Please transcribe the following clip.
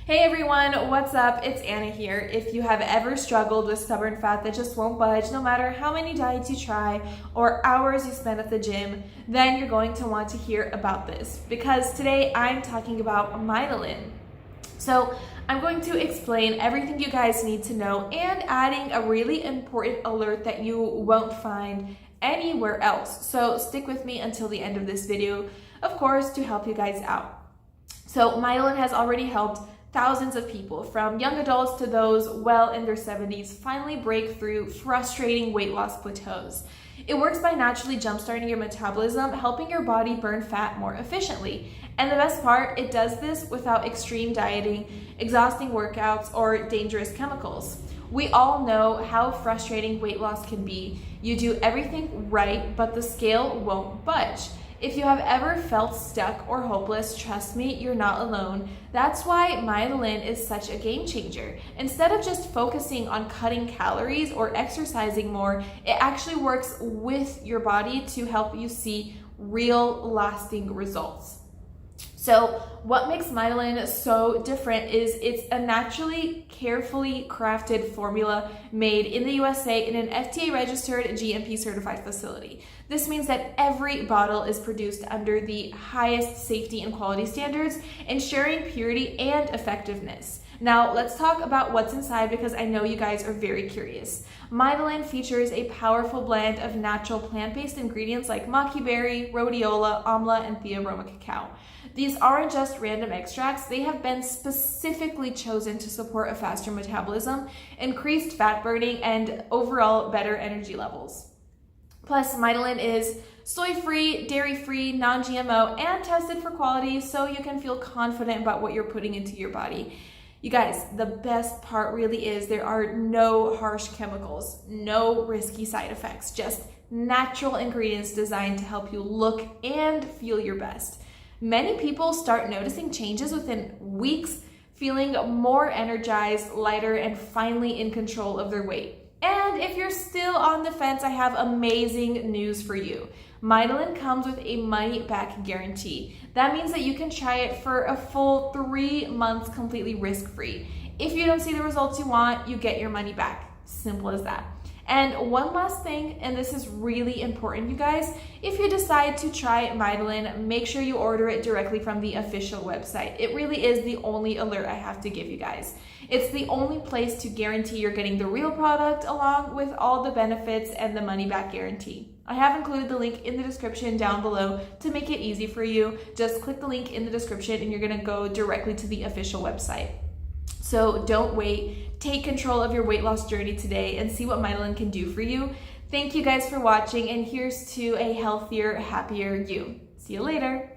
Hey everyone, what's up? It's Anna here. If you have ever struggled with stubborn fat that just won't budge no matter how many diets you try or hours you spend at the gym, then you're going to want to hear about this because today I'm talking about Mitolyn. So I'm going to explain everything you guys need to know and adding a really important alert that you won't find anywhere else. So stick with me until the end of this video, of course, to help you guys out. So Mitolyn has already helped thousands of people, from young adults to those well in their 70s, finally break through frustrating weight loss plateaus. It works by naturally jumpstarting your metabolism, helping your body burn fat more efficiently. And the best part, it does this without extreme dieting, exhausting workouts, or dangerous chemicals. We all know how frustrating weight loss can be. You do everything right, but the scale won't budge. If you have ever felt stuck or hopeless, trust me, you're not alone. That's why Mitolyn is such a game changer. Instead of just focusing on cutting calories or exercising more, it actually works with your body to help you see real lasting results. So what makes Mitolyn so different is it's a naturally carefully crafted formula made in the USA in an FDA registered GMP certified facility. This means that every bottle is produced under the highest safety and quality standards, ensuring purity and effectiveness. Now let's talk about what's inside because I know you guys are very curious. Mitolyn features a powerful blend of natural plant-based ingredients like maqui berry, rhodiola, amla, and theobroma cacao. These aren't just random extracts, they have been specifically chosen to support a faster metabolism, increased fat burning, and overall better energy levels. Plus, Mitolyn is soy-free, dairy-free, non-GMO, and tested for quality so you can feel confident about what you're putting into your body. You guys, the best part really is there are no harsh chemicals, no risky side effects, just natural ingredients designed to help you look and feel your best. Many people start noticing changes within weeks, feeling more energized, lighter, and finally in control of their weight. And if you're still on the fence, I have amazing news for you. Mitolyn comes with a money-back guarantee. That means that you can try it for a full 3 months completely risk-free. If you don't see the results you want, you get your money back. Simple as that. And one last thing, and this is really important, you guys, if you decide to try Mitolyn, make sure you order it directly from the official website. It really is the only alert I have to give you guys. It's the only place to guarantee you're getting the real product along with all the benefits and the money back guarantee. I have included the link in the description down below to make it easy for you. Just click the link in the description and you're gonna go directly to the official website. So don't wait, take control of your weight loss journey today and see what Mitolyn can do for you. Thank you guys for watching, and here's to a healthier, happier you. See you later.